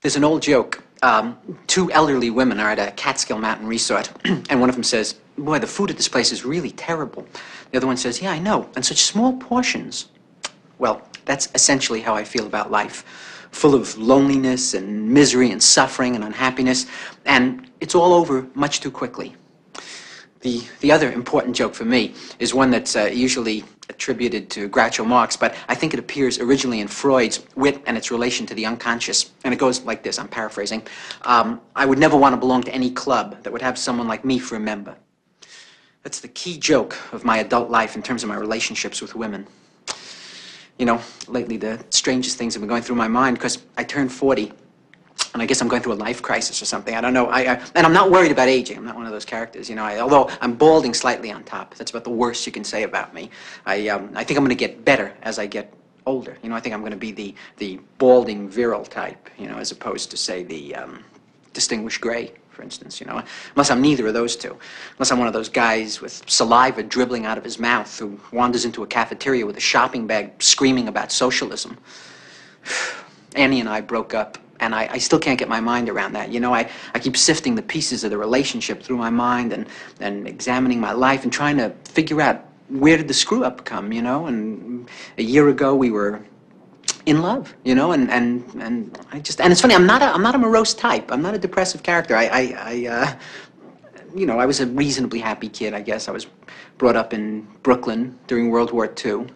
There's an old joke. Two elderly women are at a Catskill Mountain resort, and one of them says, "Boy, the food at this place is really terrible." The other one says, "Yeah, I know, and such small portions." Well, that's essentially how I feel about life. Full of loneliness and misery and suffering and unhappiness, and it's all over much too quickly. The other important joke for me is one that's usually attributed to Groucho Marx, but I think it appears originally in Freud's Wit and its Relation to the Unconscious. And it goes like this, I'm paraphrasing. I would never want to belong to any club that would have someone like me for a member. That's the key joke of my adult life in terms of my relationships with women. You know, lately the strangest things have been going through my mind because I turned 40. And I guess I'm going through a life crisis or something. I don't know. And I'm not worried about aging. I'm not one of those characters, you know. Although I'm balding slightly on top. That's about the worst you can say about me. I think I'm going to get better as I get older. You know, I think I'm going to be the balding virile type, you know, as opposed to, say, the distinguished gray, for instance, you know. Unless I'm neither of those two. Unless I'm one of those guys with saliva dribbling out of his mouth who wanders into a cafeteria with a shopping bag screaming about socialism. Annie and I broke up. And I still can't get my mind around that. You know, I keep sifting the pieces of the relationship through my mind and examining my life and trying to figure out where did the screw up come, you know? And a year ago we were in love, you know, and I just, and it's funny, I'm not a morose type. I'm not a depressive character. You know, I was a reasonably happy kid, I guess. I was brought up in Brooklyn during World War II.